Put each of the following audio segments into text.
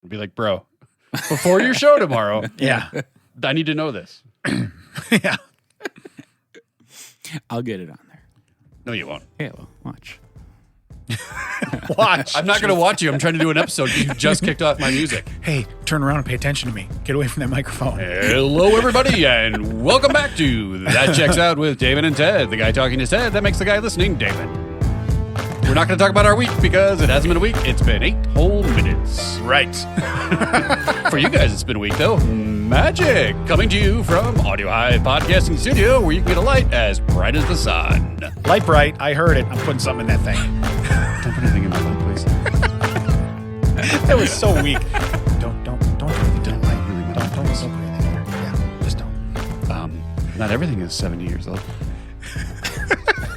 I'd be like, bro, before your show tomorrow, Yeah. I need to know this. Yeah. I'll get it on there. No, you won't. Yeah, well, watch. Watch. I'm not going to watch you. I'm trying to do an episode. You just kicked off my music. Hey, turn around and pay attention to me. Get away from that microphone. Hello, everybody, and welcome back to That Checks Out with David and Ted. The guy talking is Ted. That makes the guy listening David. We're not going to talk about our week because it hasn't been a week. It's been 8 whole minutes. Right. For you guys, it's been a week, though. Magic! Coming to you from Audiohive Podcasting Studio, where you can get a light as bright as the sun. Light bright. I heard it. I'm putting something in that thing. Don't put anything in my light, please. That was so weak. Don't do anything to that light. Really, don't put anything in there. Yeah, just don't. Not everything is 70 years old.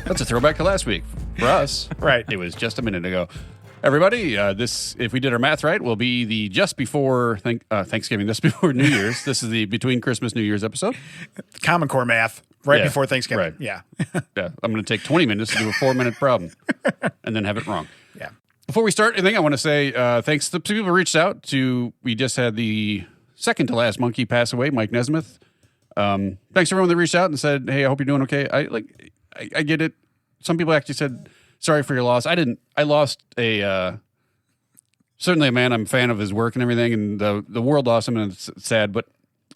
That's a throwback to last week. For us, Right. It was just a minute ago. Everybody, this, if we did our math right, will be the just before Thanksgiving, just before New Year's. This is the between Christmas, New Year's episode. Common Core math right Yeah, before Thanksgiving. right. Yeah. Yeah, I'm going to take 20 minutes to do a 4-minute problem and then have it wrong. Yeah. Before we start anything, I want to say thanks to people who reached out to. We just had the second to last monkey pass away, Mike Nesmith. Thanks to everyone that reached out and said, "Hey, I hope you're doing okay." I get it. Some people actually said, "Sorry for your loss." I didn't. I lost certainly a man I'm a fan of his work and everything, and the world lost him, and it's sad, but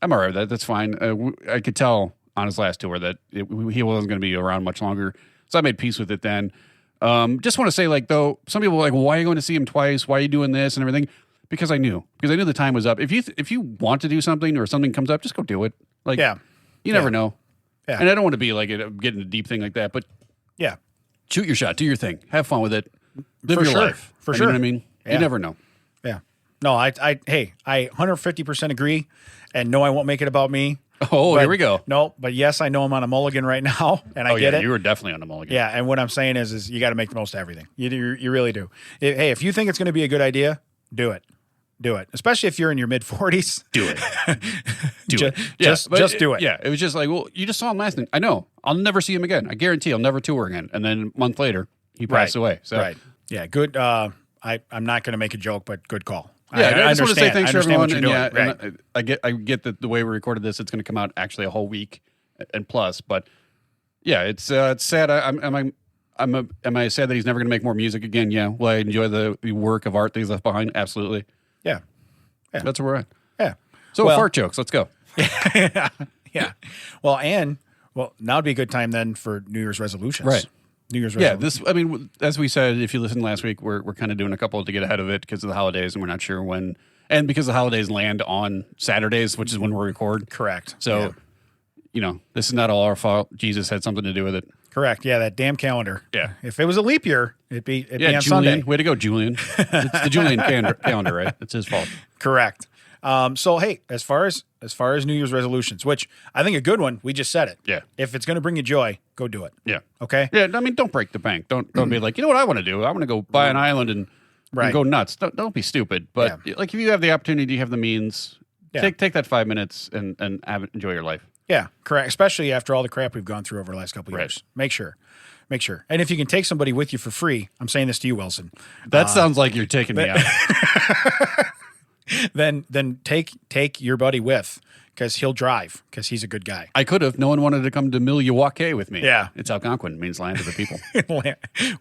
I'm all right with that. That's fine. I could tell on his last tour that he wasn't going to be around much longer, so I made peace with it then. Just want to say, though, some people were like, well, why are you going to see him twice? Why are you doing this and everything? Because I knew the time was up. If you want to do something or something comes up, just go do it. You never know. Yeah. And I don't want to be getting a deep thing like that, but Yeah. shoot your shot, do your thing, have fun with it, live For your sure. life. For You sure. know what I mean? Yeah. You never know. Yeah. No, I 150% agree, and no, I won't make it about me. Oh, But- here we go. No, but yes, I know I'm on a mulligan right now, and I get it. You were definitely on the mulligan. Yeah, and what I'm saying is you got to make the most of everything. You really do. Hey, if you think it's going to be a good idea, do it. Do it. Especially if you're in your mid 40s. Do it. Just do it. Yeah, it was just like, well, you just saw him last night. I know. I'll never see him again. I guarantee I'll never tour again. And then a month later, he passed away. So. Right. Yeah. Good. I'm not going to make a joke, but good call. Yeah, I just want to say thanks to everyone. What you're And doing. yeah, Right. and I get that the way we recorded this, it's going to come out actually a whole week and plus. But yeah, it's sad. Am I sad that he's never going to make more music again? Yeah. Will I enjoy the work of art that he's left behind? Absolutely. Yeah. That's where we're at. Yeah. So Well- fart jokes. Let's go. Yeah. Well, now would be a good time then for New Year's resolutions. Right. New Year's Yeah, resolutions. as we said, if you listened last week, we're kind of doing a couple to get ahead of it because of the holidays, and we're not sure when. And because the holidays land on Saturdays, which is when we record. Correct. So, Yeah. this is not all our fault. Jesus had something to do with it. Correct. Yeah, that damn calendar. Yeah. If it was a leap year, it'd be on Julian. Sunday. Way to go, Julian. It's the Julian calendar, right? It's his fault. Correct. So hey, as far as New Year's resolutions, which I think a good one, we just said it. Yeah. If it's going to bring you joy, go do it. Yeah. Okay. Yeah, I mean, don't break the bank. Don't be like, you know what I want to do? I want to go buy an island and Right. go nuts. Don't be stupid. But if you have the opportunity, you have the means, Yeah. take that 5 minutes and enjoy your life. Yeah. Correct. Especially after all the crap we've gone through over the last couple of Right. years. Make sure. And if you can take somebody with you for free, I'm saying this to you, Wilson. That sounds like you're taking me out. Then take your buddy with, because he'll drive, because he's a good guy. I could have. No one wanted to come to Milwaukee with me. Yeah. It's Algonquin. It means land of the people.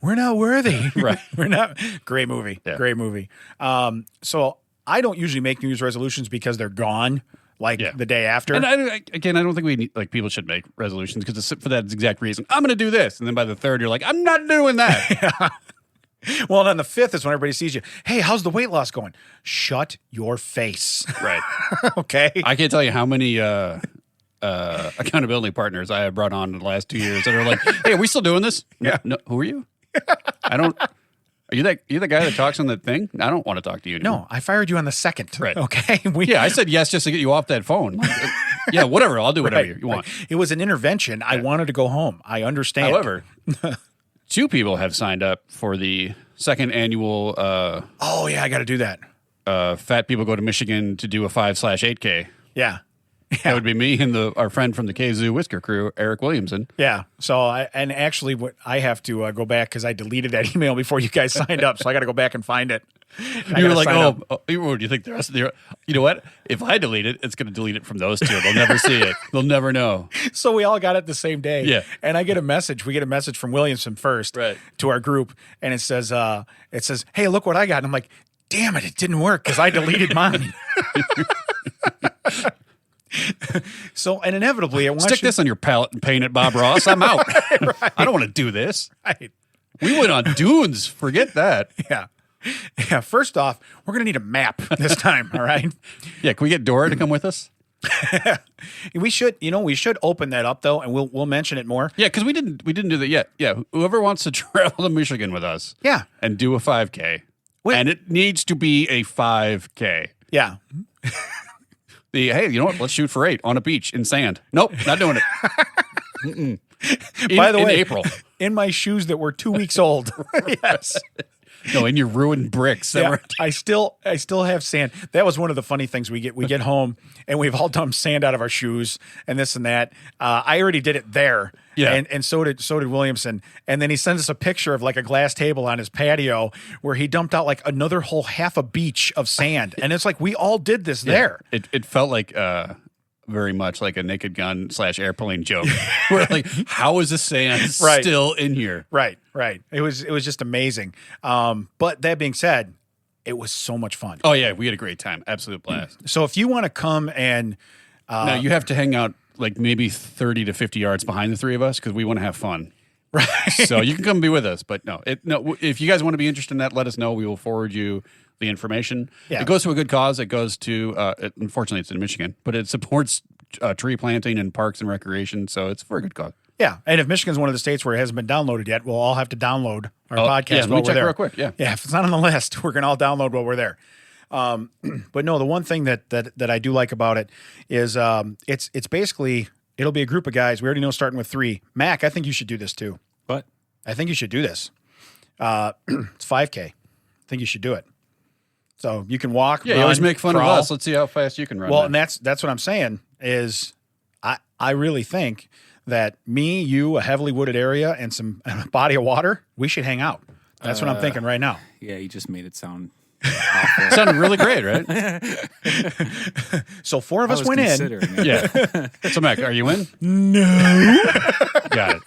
We're not worthy. Right. We're not. Great movie. Yeah. Great movie. So I don't usually make New Year's resolutions because they're gone the day after. And I don't think we need, people should make resolutions because it's for that exact reason. I'm going to do this. And then by the third, you're like, I'm not doing that. Well, and on the 5th is when everybody sees you. Hey, how's the weight loss going? Shut your face. Right. Okay. I can't tell you how many accountability partners I have brought on in the last 2 years that are like, hey, are we still doing this? Yeah. No, who are you? Are you the guy that talks on that thing? I don't want to talk to you anymore. No, I fired you on the 2nd. Right. Okay. Yeah, I said yes just to get you off that phone. Yeah, whatever. I'll do whatever you want. It was an intervention. I wanted to go home. I understand. However, 2 people have signed up for the second annual oh yeah, I got to do that. Fat People Go to Michigan to do a 5/8K. Yeah. That would be me and our friend from the Kazoo Whisker crew, Eric Williamson. Yeah. So actually what I have to go back because I deleted that email before you guys signed up. So I got to go back and find it. You were like, what do you think the rest of the, you know what? If I delete it, it's going to delete it from those two. They'll never see it. They'll never know. So we all got it the same day. Yeah. And I get a message. We get a message from Williamson first to our group. And it says, hey, look what I got. And I'm like, damn it didn't work because I deleted mine. So, and inevitably, stick this on your palette and paint it, Bob Ross. I'm out. Right. I don't want to do this. Right. We went on dunes. Forget that. Yeah. Yeah. First off, we're going to need a map this time. All right. Yeah. Can we get Dora to come with us? We should open that up though, and we'll mention it more. Yeah. Cause we didn't do that yet. Yeah. Whoever wants to travel to Michigan with us. Yeah. And do a 5K. And it needs to be a 5K. Yeah. Hey, you know what? Let's shoot for 8 on a beach in sand. Nope, not doing it. By the way, in April, in my shoes that were 2 weeks old. Yes. No, in your ruined bricks. Yeah, I still have sand. That was one of the funny things we get home and we've all dumped sand out of our shoes and this and that. I already did it there. Yeah. And so did Williamson. And then he sends us a picture of like a glass table on his patio where he dumped out like another whole half a beach of sand. And it's like we all did this there. It felt like very much like a Naked Gun / airplane joke. We're like, how is the sand still in here? Right. It was just amazing. But that being said, it was so much fun. Oh yeah, we had a great time. Absolute blast. So if you want to come and now you have to hang out like maybe 30 to 50 yards behind the three of us because we want to have fun. Right. So you can come be with us, but no, if you guys want to be interested in that, let us know. We will forward you the information. Yeah. It goes to a good cause. It goes to, unfortunately, it's in Michigan, but it supports tree planting and parks and recreation. So it's for a good cause. Yeah. And if Michigan's one of the states where it hasn't been downloaded yet, we'll all have to download our podcast while we're there. Real quick. Yeah. Yeah. If it's not on the list, we're going to all download while we're there. But no, the one thing that I do like about it is it's basically, it'll be a group of guys. We already know starting with 3. Mac, I think you should do this too. What? I think you should do this. It's 5K. I think you should do it. So you can walk. Yeah, run, you always make fun crawl. of us. Let's see how fast you can run. Well, and that's what I'm saying is I really think that me, you, a heavily wooded area, and some body of water, we should hang out. That's what I'm thinking right now. Yeah, you just made it sound awful. It sounded really great, right? So 4 of us went in. Yeah. So Mac, are you in? No. Got it.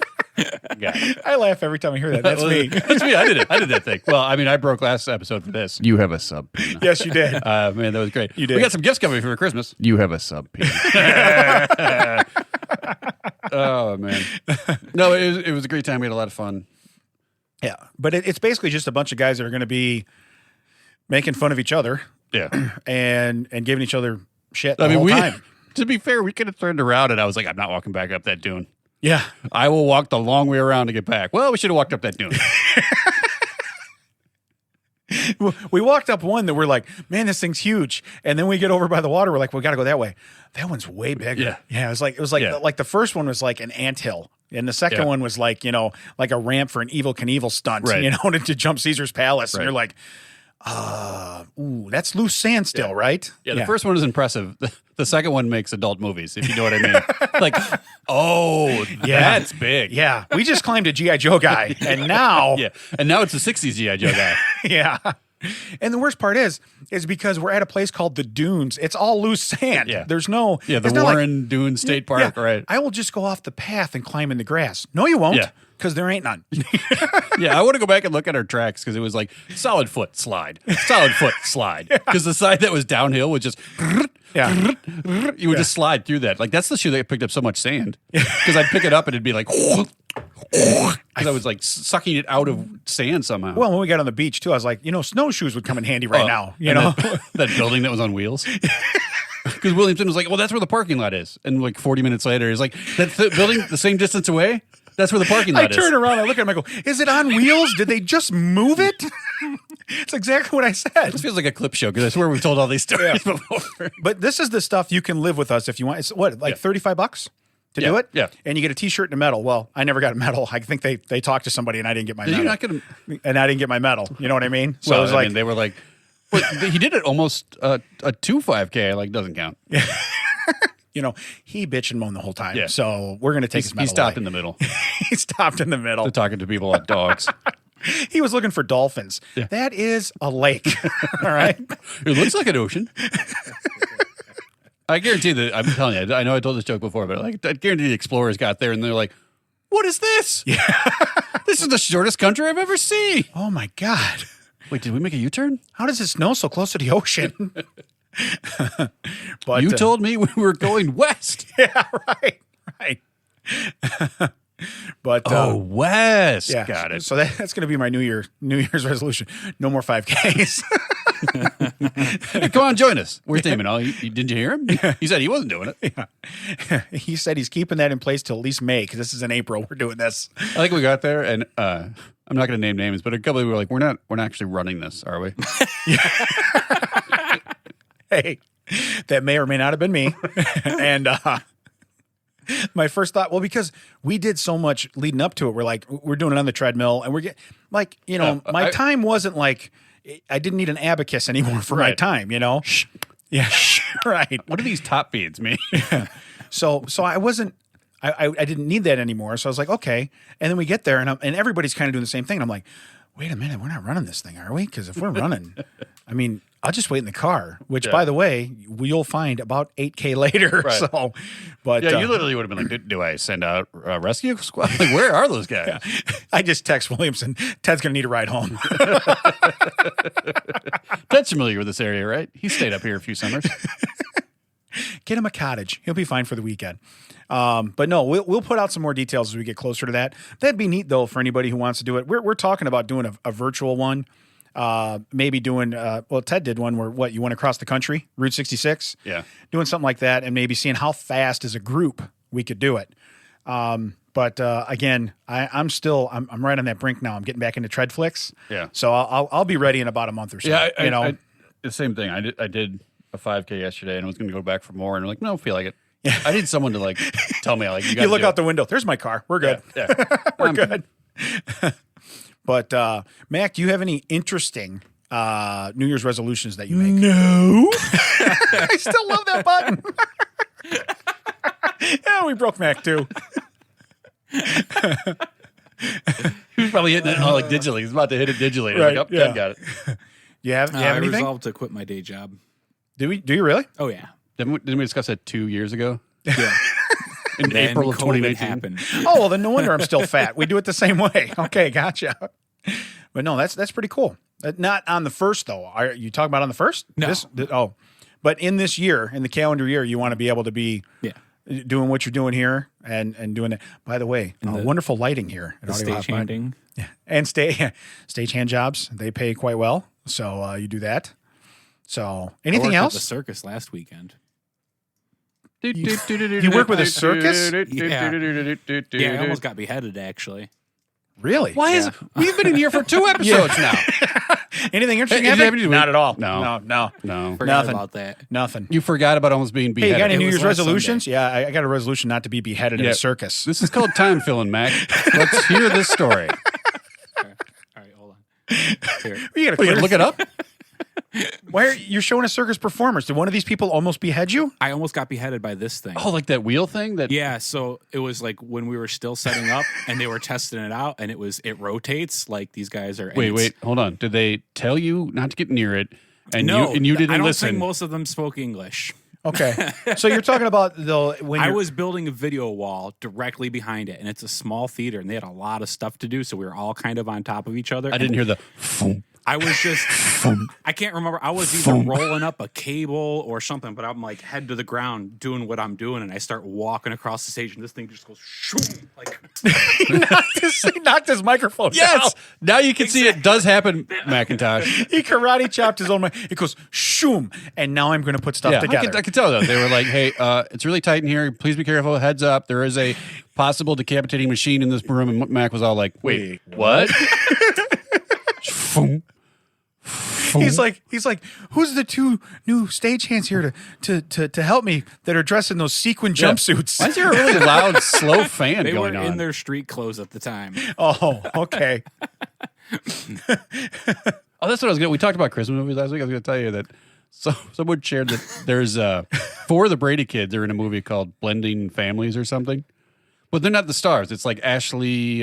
I laugh every time I hear that. That's me. That's me. I did it. I did that thing. Well, I mean, I broke last episode for this. You have a sub. Yes, you did. Man, that was great. You did. We got some gifts coming for Christmas. You have a sub. Oh man. No, it was a great time. We had a lot of fun. Yeah, but it's basically just a bunch of guys that are going to be making fun of each other. Yeah, and giving each other shit the whole time. To be fair, we could have turned around and I was like, I'm not walking back up that dune. Yeah. I will walk the long way around to get back. Well, we should have walked up that dune. We walked up one that we're like, man, this thing's huge. And then we get over by the water. We're like, we got to go that way. That one's way bigger. Yeah. It was like the first one was like an anthill. And the second one was like, like a ramp for an Evel Knievel stunt, to jump Caesar's Palace. Right. And you're like, that's loose sand still, right? Yeah, the first one is impressive. The second one makes adult movies, if you know what I mean. Like, that's big. Yeah, we just climbed a G.I. Joe guy, and now... Yeah, and now it's a 60s G.I. Joe guy. Yeah. And the worst part is because we're at a place called the Dunes. It's all loose sand. Yeah. There's no... Yeah, the Warren Dune State Park, right. I will just go off the path and climb in the grass. No, you won't. Yeah. Because there ain't none. Yeah, I want to go back and look at our tracks because it was like solid foot slide. Because the side that was downhill was just... You would just slide through that. Like, that's the shoe that picked up so much sand. Because I'd pick it up and it'd be like... Because I was like sucking it out of sand somehow. Well, when we got on the beach too, I was like, snowshoes would come in handy right now. That building that was on wheels. Because Williamson was like, well, that's where the parking lot is. And like 40 minutes later, he's like, that building the same distance away? That's where the parking lot is. I turn around, I look at him, I go, is it on wheels? Did they just move it? It's exactly what I said. This feels like a clip show because I swear we've told all these stories before. But this is the stuff you can live with us if you want. It's what, like $35 to do it? Yeah. And you get a t-shirt and a medal. Well, I never got a medal. I think they talked to somebody and I didn't get my medal. You're not gonna... And I didn't get my medal. You know what I mean? So it was like... they were like... But he did it almost a 2 5K. Like, doesn't count. Yeah. he bitched and moaned the whole time. Yeah. So we're going to take his medal He stopped away. in the middle. He stopped in the middle. To talking to people like dogs. He was looking for dolphins. Yeah. That is a lake. All right. It looks like an ocean. I guarantee that, I'm telling you, I know I told this joke before, but I guarantee the explorers got there and they're like, what is this? Yeah. This is the shortest country I've ever seen. Oh my God. Wait, did we make a U-turn? How does it snow so close to the ocean? But You told me we were going west. Yeah, right. But west. yeah, Got it. So that's going to be my New Year's resolution. No more 5Ks. Hey, come on, join us. Where's Damon? Oh, didn't you hear him? He said he wasn't doing it. Yeah. He said he's keeping that in place till at least May because this is in April. We're doing this. I think we got there, and I'm not going to name names, but a couple of people were like, "We're not actually running this, are we?" Hey, that may or may not have been me. And my first thought, well, because we did so much leading up to it, we're doing it on the treadmill, and we're getting my time wasn't like I didn't need an abacus anymore for my time, Shh. Yeah, right. What do these top feeds mean? So I wasn't. I didn't need that anymore. So I was like, okay. And then we get there, and everybody's kind of doing the same thing. And I'm like, wait a minute, we're not running this thing, are we? Because if we're running, I mean, I'll just wait in the car. Which, by the way, you'll find about 8K later. Right. So, but yeah, you literally would have been like, do I send out a rescue squad? Like, where are those guys? Yeah. I just text Williamson. Ted's gonna need a ride home. Ted's familiar with this area, right? He stayed up here a few summers. Get him a cottage. He'll be fine for the weekend. But no, we'll put out some more details as we get closer to that. That'd be neat though for anybody who wants to do it. We're talking about doing a virtual one. Maybe doing Ted did one where you went across the country, Route 66. Yeah. Doing something like that and maybe seeing how fast as a group we could do it. But again, I'm right on that brink now. I'm getting back into tread flicks. Yeah. So I'll be ready in about a month or so. Yeah, I the same thing. I did a 5K yesterday and I was going to go back for more, and I'm like, no, I don't feel like it. Yeah. I need someone to tell me you look out the window. There's my car. We're good. Yeah. We're good. But Mac, do you have any interesting New Year's resolutions that you make? No. I still love that button. Yeah, we broke Mac too. He's probably hitting it digitally. He's about to hit it digitally. Right, Like, Ted got it. You have I anything? resolved to quit my day job. Do you really? Oh yeah. Didn't we discuss that 2 years ago? Yeah. In Then April of COVID 2019. happened. Oh, well, then no wonder I'm still fat. We do it the same way. Okay, gotcha. But no, that's pretty cool. Not on the first, though. Are you talking about on the first? No. But in this year, in the calendar year, you want to be able to be doing what you're doing here and doing it. By the way, wonderful lighting here at Audiohive. Stagehanding. Yeah. And stagehand jobs, they pay quite well. So you do that. So anything I worked else? at the circus last weekend. You work with a circus? Yeah, I almost got beheaded, actually. Really? Why is we've been in here for 2 episodes now? Anything interesting Hey, happen? Not at all. No. Forgot Nothing. about that. Nothing. You forgot about almost being Hey, beheaded. you got any New was Year's last resolutions? Sunday. Yeah, I got a resolution not to be beheaded at a circus. This is called time filling, Mac. Let's hear this story. All right, hold on. Here. You Wait, look it up. Why are you showing a circus performance? Did one of these people almost behead you? I almost got beheaded by this thing. Oh, like that wheel thing? Yeah, so it was like when we were still setting up and they were testing it out, and it rotates like these guys are. Wait, hold on. Did they tell you not to get near it? And no, you didn't I don't listen. think most of them spoke English. Okay, so you're talking about when I was building a video wall directly behind it, and it's a small theater, and they had a lot of stuff to do, so we were all kind of on top of each other. I didn't hear the. I was just, I can't remember. I was either rolling up a cable or something, but I'm like head to the ground doing what I'm doing, and I start walking across the stage, and this thing just goes shoom, like he knocked his microphone Yes, down. now you can see it does happen, Macintosh. He karate chopped his own mic. It goes shoom, and now I'm going to put stuff together. I can tell though. They were like, "Hey, it's really tight in here. Please be careful. Heads up. There is a possible decapitating machine in this room." And Mac was all like, "Wait, what?" He's like, who's the two new stagehands here to help me that are dressed in those sequin jumpsuits? Why is there a really loud, slow fan they were going on? in their street clothes at the time. Oh, okay. Oh, that's what I was going to. We talked about Christmas movies last week. I was going to tell you that So someone shared that there's 4 of the Brady kids are in a movie called Blending Families or something. But they're not the stars. It's like Ashley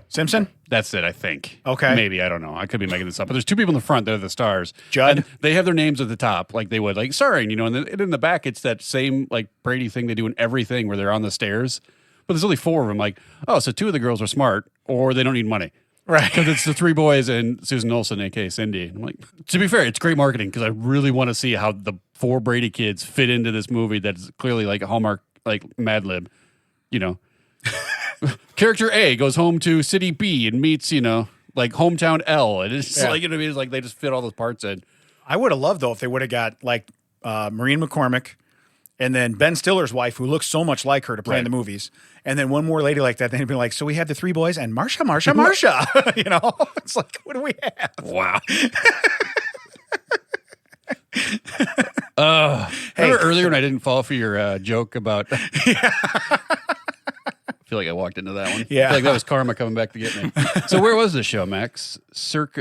Simpson? That's it, I think. Okay. Maybe, I don't know. I could be making this up. But there's 2 people in the front that are the stars. Judd? And they have their names at the top, like they would, like starring, and then in the back, it's that same like Brady thing they do in everything where they're on the stairs. But there's only 4 of them. Like, oh, so 2 of the girls are smart or they don't need money. Right. Because it's the 3 boys and Susan Olsen, a.k.a. Cindy. And I'm like, to be fair, it's great marketing because I really want to see how the 4 Brady kids fit into this movie that's clearly like a Hallmark, like Mad Lib, Character A goes home to city B and meets, like hometown L. And it's like, it's like they just fit all those parts in. I would have loved, though, if they would have got like Maureen McCormick and then Ben Stiller's wife, who looks so much like her to play in the movies. And then one more lady like that. Then it'd be like, so we have the 3 boys and Marsha. It's like, what do we have? Wow. Remember earlier when I didn't fall for your joke about... I feel like I walked into that one. Yeah. I feel like that was karma coming back to get me. So where was this show, Max?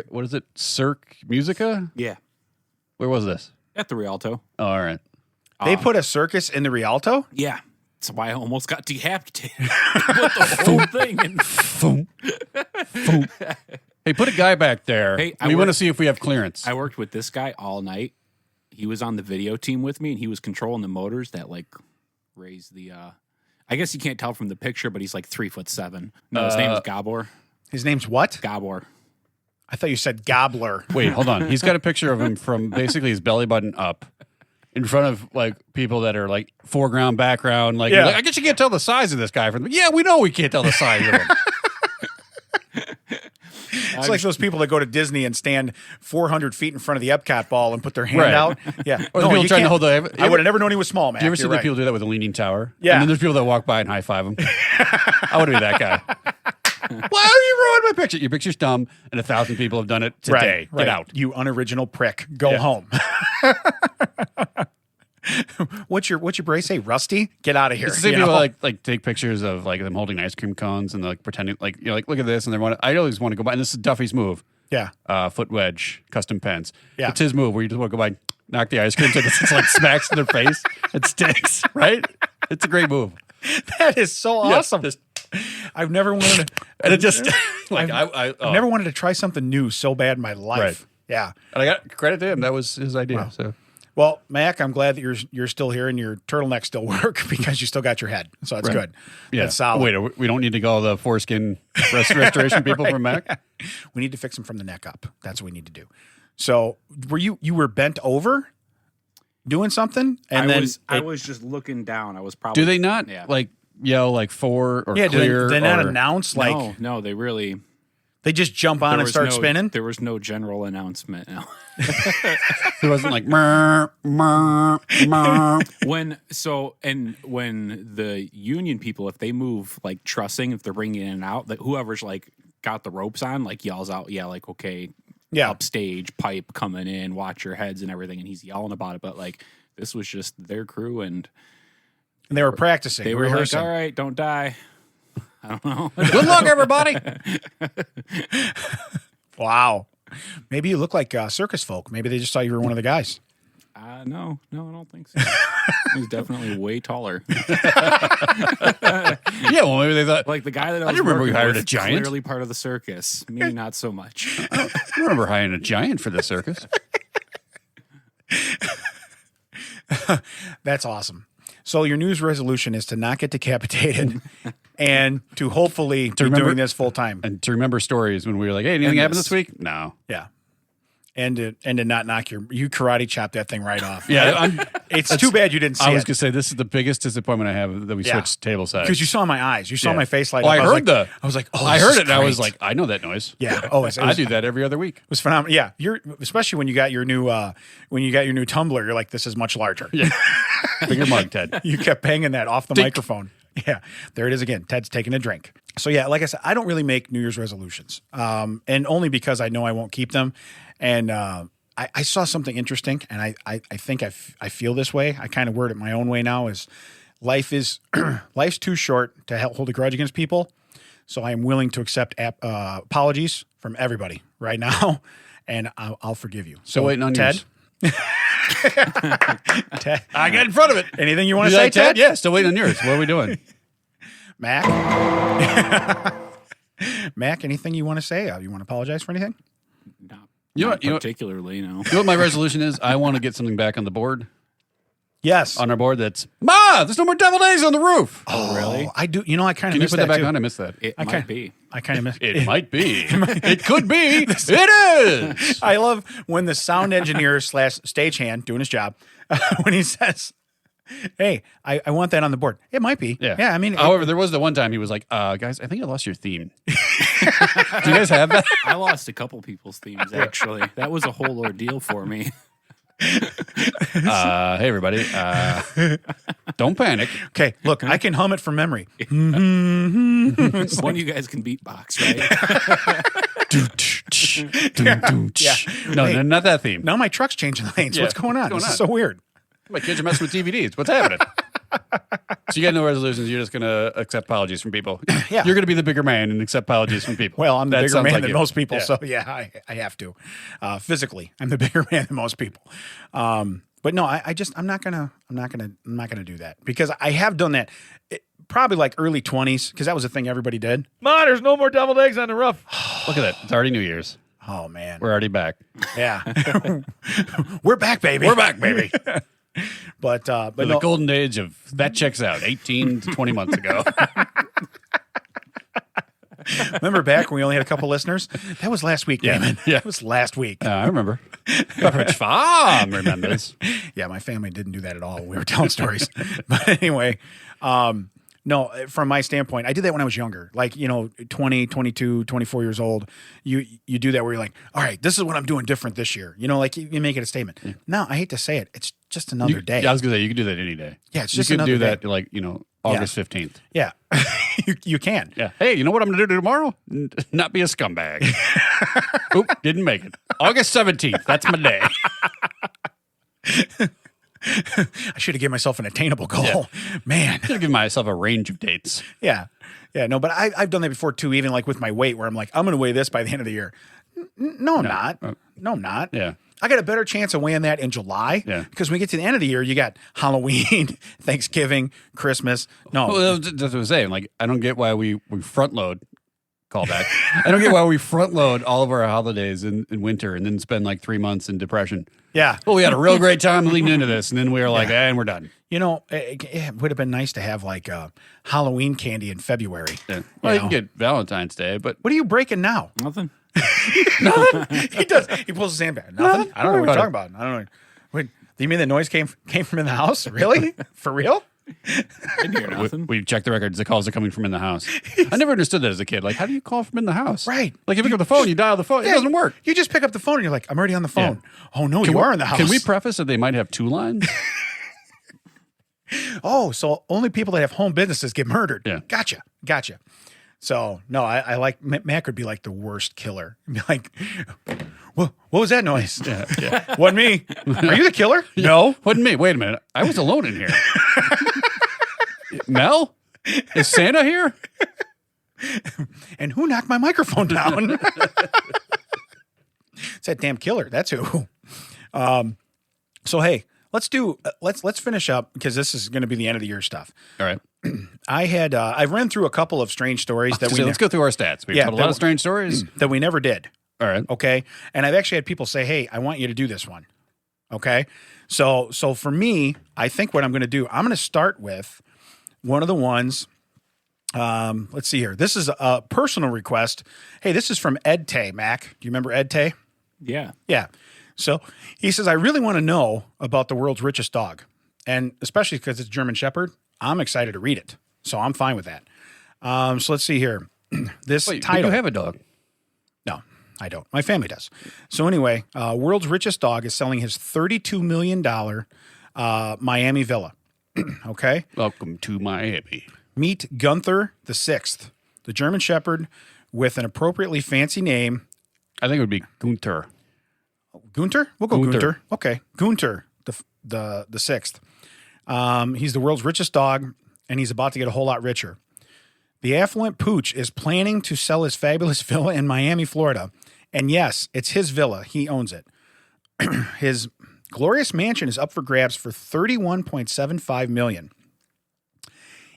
What is it? Cirque Musica? Yeah. Where was this? At the Rialto. Oh, all right. They put a circus in the Rialto? Yeah. That's why I almost got decapitated. Put the whole thing in. Hey, put a guy back there. Hey, we want to see if we have clearance. I worked with this guy all night. He was on the video team with me, and he was controlling the motors that like raise the. I guess you can't tell from the picture, but he's like 3'7". No, his name is Gabor. His name's what? Gabor. I thought you said gobbler. Wait, hold on. He's got a picture of him from basically his belly button up in front of like people that are like foreground, background. Like, I guess you can't tell the size of this guy from. Yeah, we know we can't tell the size of him. It's like those people that go to Disney and stand 400 feet in front of the Epcot ball and put their hand out. Yeah. Or the people trying to hold the. I would have never known he was small, man. Do you ever see the people do that with a leaning tower? Yeah. And then there's people that walk by and high five them. I want to be that guy. Why are you ruining my picture? Your picture's dumb, and 1,000 people have done it today. Right. Get out. You unoriginal prick. Go home. What's your brace say? Rusty? Get out of here. It's the same people like take pictures of like them holding ice cream cones and like pretending like like look at this, and they want. I always want to go by, and this is Duffy's move. Yeah. Foot wedge, custom pens. Yeah. It's his move where you just want to go by, knock the ice cream so it's like smacks in their face. It sticks, right? It's a great move. That is so awesome. I've never wanted to, and it just like I've never wanted to try something new so bad in my life. Right. Yeah. And I got credit to him. That was his idea. Wow. So. Well, Mac, I'm glad that you're still here and your turtlenecks still work because you still got your head. So that's good. Yeah. That's solid. Wait, we don't need to call the foreskin restoration people from Mac? We need to fix them from the neck up. That's what we need to do. So you were bent over doing something? And I was just looking down. I was probably. Do they not like yell like for or clear? They not announce like. No, they really. They just jump on and start spinning? There was no general announcement. No. It wasn't like murr, murr, murr. When the union people, if they move like trussing, if they're bringing in and out, that whoever's like got the ropes on, like yells out, like okay, upstage pipe coming in, watch your heads and everything, and he's yelling about it. But like this was just their crew, and they were practicing. They were rehearsing. Like, all right, don't die. I don't know. Good luck, everybody. Wow. Maybe you look like circus folk. Maybe they just thought you were one of the guys. No, I don't think so. He's definitely way taller. Yeah, well, maybe they thought. Like the guy that I didn't remember we hired a giant. Clearly part of the circus. Me, not so much. I don't remember hiring a giant for the circus. That's awesome. So your news resolution is to not get decapitated and to hopefully be doing this full time. And to remember stories when we were like, hey, anything happened this week? No. Yeah. And to not knock you karate chop that thing right off. Yeah. It's too bad you didn't see it. I was going to say, this is the biggest disappointment I have that we switched table sides. Because you saw my eyes. You saw my face light up. I was like, oh, I heard it and I was like, I know that noise. Yeah. I do that every other week. It was phenomenal. Yeah. Especially when you got your new tumbler, you're like, this is much larger. Yeah. Bigger mug, Ted. You kept banging that off the microphone. Yeah. There it is again. Ted's taking a drink. So yeah, like I said, I don't really make New Year's resolutions. And only because I know I won't keep them. And I saw something interesting, and I think I feel this way. I kind of word it my own way now. Is life's too short to hold a grudge against people, so I am willing to accept apologies from everybody right now, and I'll forgive you. So waiting on Ted. yours. I got in front of it. Anything you want to say, Ted? Yeah, still waiting on yours. What are we doing? Mac? Mac, anything you want to say? You want to apologize for anything? Not particularly, no. You know what my resolution is? I want to get something back on the board. Yes. On our board that's, Ma, there's no more devil days on the roof. Oh, really? I do. You know, I kind of Can you missed put that back too. on? I missed that. It might be. I kind of missed it. Might be. It could be. It is. I love when the sound engineer / stagehand doing his job, when he says, hey, I want that on the board. It might be. Yeah. I mean. However, there was the one time he was like, guys, I think I lost your theme. Do you guys have that? I lost a couple people's themes, actually. That was a whole ordeal for me. Hey, everybody. Don't panic. Okay, look, I can hum it from memory. One of you guys can beatbox, right? Yeah. No, not that theme. Now my truck's changing lanes. Yeah. What's going on? What's going This on? is so weird. My kids are messing with DVDs. What's happening? So you got no resolutions. You're just going to accept apologies from people. Yeah. You're going to be the bigger man and accept apologies from people. Well, I'm the That bigger sounds man like than you. most people, Yeah. so yeah, I have to. Physically, I'm the bigger man than most people. But no, I'm not gonna do that because I have done that. Probably like early 20s because that was the thing everybody did. Ma, there's no more deviled eggs on the roof. Look at that. It's already New Year's. Oh man, We're already back. yeah, we're back, baby. We're back, baby. But The no, golden age of that checks out 18 to 20 months ago. remember back when we only had a couple listeners? That was last week, Yeah. Damon. Yeah. It was last week. I remember. Pepperidge Farm remembers. Yeah, my family didn't do that at all. We were telling stories. But anyway, no, from my standpoint, I did that when I was younger, like, 20, 22, 24 years old. You do that where you're like, all right, this is what I'm doing different this year. Like you make it a statement. Yeah. Now, I hate to say it. It's just another day. Yeah, I was going to say, you could do that any day. Yeah, it's just you could another do day. that like, August 15th. Yeah, you can. Yeah. Hey, you know what I'm going to do tomorrow? Not be a scumbag. Oop, didn't make it. August 17th. That's my day. I should have given myself an attainable goal. Yeah. Man. I should give myself a range of dates. Yeah. Yeah, no, but I've done that before too, even like with my weight where I'm like, I'm going to weigh this by the end of the year. No, I'm not. No, I'm not. Yeah. I got a better chance of weighing that in July. Yeah. Because when we get to the end of the year, you got Halloween, Thanksgiving, Christmas. No. Well, that's what I was saying. Like, I don't get why we front load. Callback. I don't get why we front load all of our holidays in winter and then spend like 3 months in depression. Yeah. Well, we had a real great time leading into this, and then we were like, and we're done. It would have been nice to have like Halloween candy in February. Yeah. Well, you can get Valentine's Day, but What are you breaking now? Nothing. He does. He pulls his hand back. Nothing. I don't know what you're talking about. I don't know. Wait, do you mean the noise came from in the house? Really? For real? Didn't hear nothing. we checked the records. The calls are coming from in the house. I never understood that as a kid. Like, how do you call from in the house? Right. Like, you pick up the phone, you dial the phone. It doesn't work. You just pick up the phone and you're like, I'm already on the phone. Oh, no, you are in the house. Can we preface that they might have 2 lines? Oh, so only people that have home businesses get murdered. Yeah. Gotcha. So, no, I like, Mac would be like the worst killer. He'd be like, what was that noise? Yeah. Wasn't me. Are you the killer? No. Wasn't me. Wait a minute. I was alone in here. Mel? Is Santa here? And who knocked my microphone down? It's that damn killer. That's who. So, hey, let's finish up because this is going to be the end of the year stuff. All right. I've ran through a couple of strange stories that Let's go through our stats. We've told a lot of strange stories. that we never did. All right. Okay. And I've actually had people say, hey, I want you to do this one. Okay. So for me, I think what I'm going to do, I'm going to start with one of the ones. Let's see here. This is a personal request. Hey, this is from Ed Tay, Mac. Do you remember Ed Tay? Yeah. Yeah. So he says, I really want to know about the world's richest dog. And especially because it's German Shepherd, I'm excited to read it. So I'm fine with that. So let's see here. This title. You have a dog. No, I don't. My family does. So anyway, world's richest dog is selling his $32 million Miami villa. Okay. Welcome to Miami. Meet Gunther the Sixth, the German Shepherd with an appropriately fancy name. I think it would be Gunther. Gunter? We'll go Gunther. Gunter. Okay. Gunter the Sixth. He's the world's richest dog, and he's about to get a whole lot richer. The affluent pooch is planning to sell his fabulous villa in Miami, Florida. And yes, it's his villa. He owns it. His Glorious Mansion is up for grabs for $31.75 million.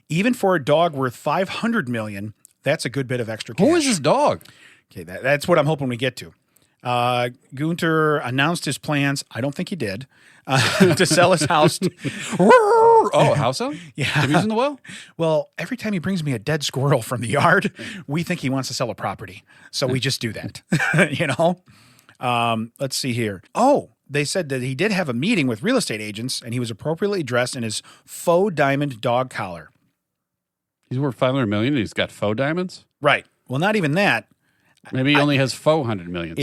Even for a dog worth $500 million, that's a good bit of extra cash. Who is this dog? Okay, that's what I'm hoping we get to. Gunter announced his plans. I don't think he did. To sell his house. House out? Yeah. To be using the well? Well, every time he brings me a dead squirrel from the yard, we think he wants to sell a property. So we just do that, Let's see here. Oh, they said that he did have a meeting with real estate agents, and he was appropriately dressed in his faux diamond dog collar. He's worth $500 million and he's got faux diamonds? Right. Well, not even that. Maybe he only has faux $100 million.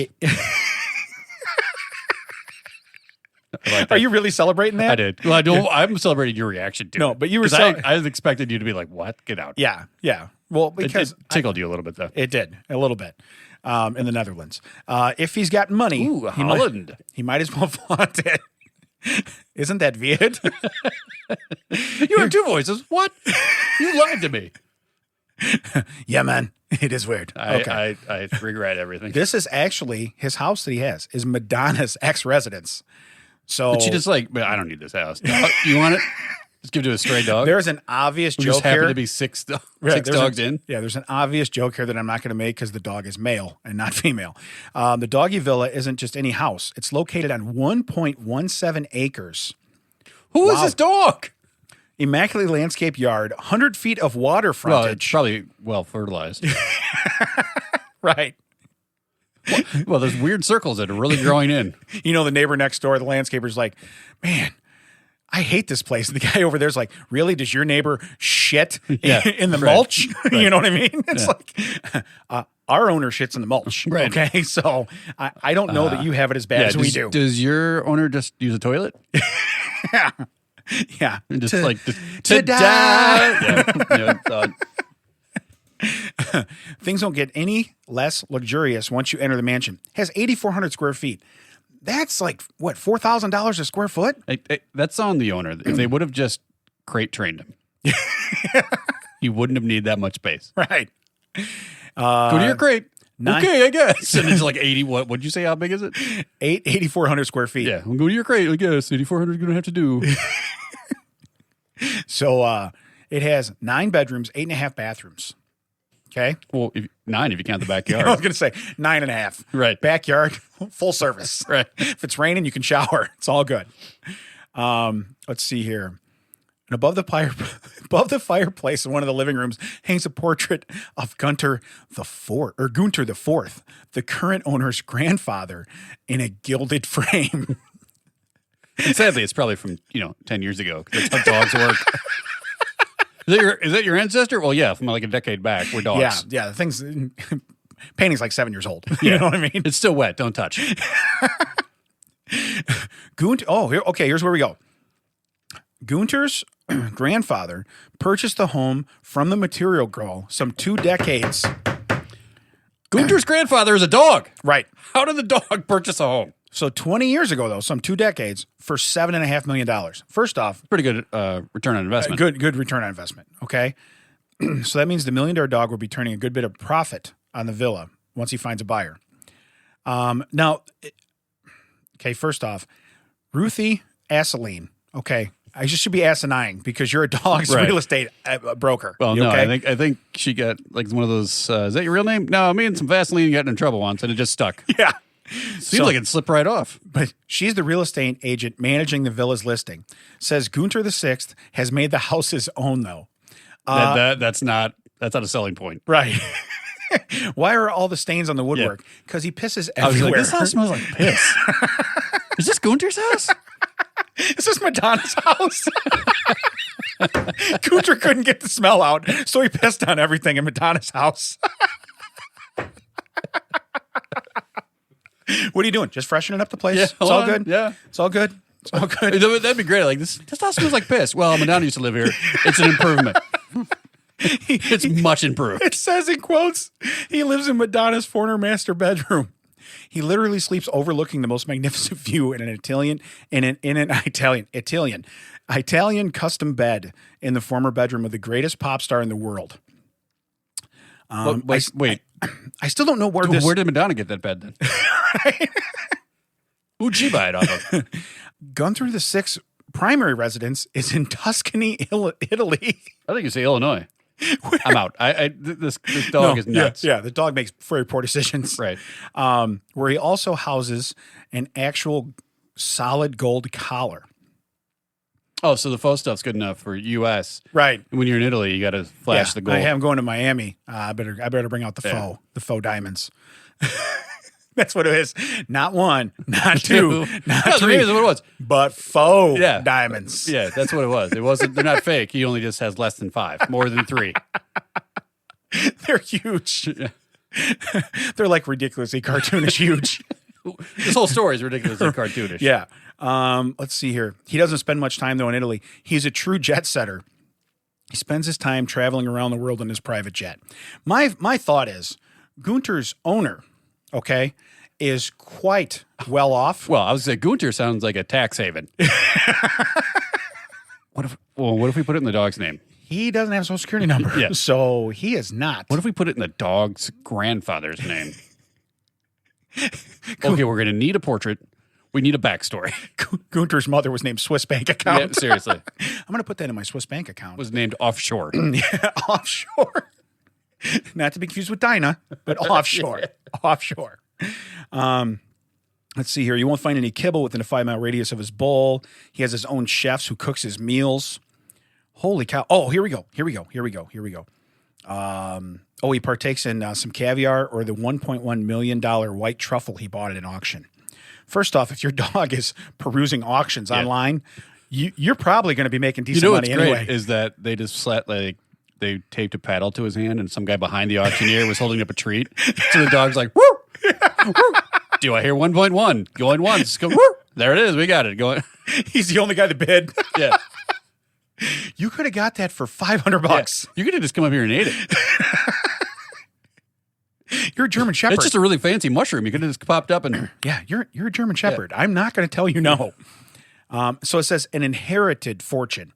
Are you really celebrating that? I did. Well, I'm celebrating your reaction to it. No, but you were I expected you to be like, what? Get out. Yeah. Well, because it tickled you a little bit, though. It did, a little bit, in the Netherlands. If he's got money, Holland. He might as well flaunt it. Isn't that weird? You have two voices. What? You lied to me. Yeah, man. It is weird. I regret everything. This is actually his house that he has, is Madonna's ex-residence. So, but she just I don't need this house. You want it? Just give it to a stray dog? There's an obvious joke just here. happened to be six dogs in. Yeah, there's an obvious joke here that I'm not going to make because the dog is male and not female. The doggy villa isn't just any house. It's located on 1.17 acres. Who is this dog? Immaculately landscaped yard, 100 feet of water frontage. Well, it's probably well fertilized. Right. Well, there's weird circles that are really growing in. The neighbor next door, the landscaper's like, man, I hate this place. And the guy over there's like, really? Does your neighbor shit in the mulch? Right. You know what I mean? It's like, our owner shits in the mulch. Right. Okay. So I don't know that you have it as bad as we do. Does your owner just use a toilet? Yeah. Yeah. And just ta-da! Things don't get any less luxurious once you enter the mansion. It has 8,400 square feet. That's like, what, $4,000 a square foot? That's on the owner. If they would have just crate trained him, he wouldn't have needed that much space. Right. Go to your crate. Okay, I guess. And it's like 80, what'd you say? How big is it? 8,400 square feet. Yeah, we'll go to your crate, I guess. 8,400 is going to have to do. So it has 9 bedrooms, 8.5 bathrooms. Okay. Well, 9 if you count the backyard. I was going to say 9.5. Right. Backyard, full service. Right. If it's raining, you can shower. It's all good. Let's see here. And above the fireplace in one of the living rooms hangs a portrait of Gunter the Fourth, the current owner's grandfather, in a gilded frame. And sadly, it's probably from 10 years ago. That's how dogs work. Is that your ancestor? Well, yeah, from like a decade back. We're dogs. Yeah. The thing's painting's like 7 years old. You know what I mean? It's still wet. Don't touch. Here's where we go. Gunter's grandfather purchased the home from the material girl some 2 decades. Gunter's grandfather is a dog. Right. How did the dog purchase a home? So 20 years ago, though, some 2 decades, for $7.5 million. First off, pretty good return on investment. Good return on investment. Okay. So that means the $1 million dog will be turning a good bit of profit on the villa once he finds a buyer. First off, Ruthie Aseline. Okay. I just should be asinine because you're a dog's real estate broker. Well, okay? I think she got like one of those. Is that your real name? No, me and some Vaseline got in trouble once, and it just stuck. Yeah, seems like it slipped right off. But she's the real estate agent managing the villa's listing. Says Gunter the Sixth has made the house his own, though. That's not a selling point, right? Why are all the stains on the woodwork? Because he pisses everywhere. I was like, this house smells like piss. Is this Gunter's house? Is this Madonna's house? Gunter couldn't get the smell out, so he pissed on everything in Madonna's house. What are you doing? Just freshening up the place? Yeah, it's all good? Yeah. It's all good? It's all good? That'd be great. Like, this house smells like piss. Well, Madonna used to live here. It's an improvement. It's much improved. It says in quotes, he lives in Madonna's former master bedroom. He literally sleeps overlooking the most magnificent view in an Italian custom bed in the former bedroom of the greatest pop star in the world. Wait. I still don't know where did Madonna get that bed then? Who'd she buy it off Gunther VI's primary residence is in Tuscany, Italy. I think you say Illinois. I'm out. This dog is nuts. Yeah, the dog makes very poor decisions. Right. Where he also houses an actual solid gold collar. Oh, so the faux stuff's good enough for U.S. Right. When you're in Italy, you got to flash the gold. I am going to Miami. I better bring out the faux diamonds. That's what it is. Not one, not two, not three. That's what it was. But faux diamonds. Yeah, that's what it was. It wasn't. They're not fake. He only just has less than 5, more than 3. They're huge. Yeah. They're like ridiculously cartoonish huge. This whole story is ridiculously cartoonish. Yeah. Let's see here. He doesn't spend much time, though, in Italy. He's a true jet setter. He spends his time traveling around the world in his private jet. My thought is Gunther's owner, is quite well off. Well, I was say Gunther sounds like a tax haven. What if we put it in the dog's name? He doesn't have a social security number, so he is not. What if we put it in the dog's grandfather's name? Okay, we're going to need a portrait. We need a backstory. Gunther's mother was named Swiss Bank Account. Yeah, seriously. I'm going to put that in my Swiss Bank Account. Was named Offshore. Yeah, offshore. Not to be confused with Dinah, but offshore. Offshore. Let's see here. You won't find any kibble within a 5-mile radius of his bowl. He has his own chefs who cooks his meals. Holy cow. Oh, here we go. He partakes in some caviar or the $1.1 million white truffle he bought at an auction. First off, if your dog is perusing auctions online, you're probably going to be making decent money anyway. Great is that they just they taped a paddle to his hand and some guy behind the auctioneer was holding up a treat. So the dog's like, woo! Woo! Do I hear 1.1? Going once. Go, woo! There it is. We got it. Going. He's the only guy that bid. Yeah. You could have got that for $500. Yeah. You could have just come up here and ate it. You're a German Shepherd. It's just a really fancy mushroom. You could have just popped up and... Yeah, you're a German Shepherd. Yeah. I'm not going to tell you no. So it says an inherited fortune.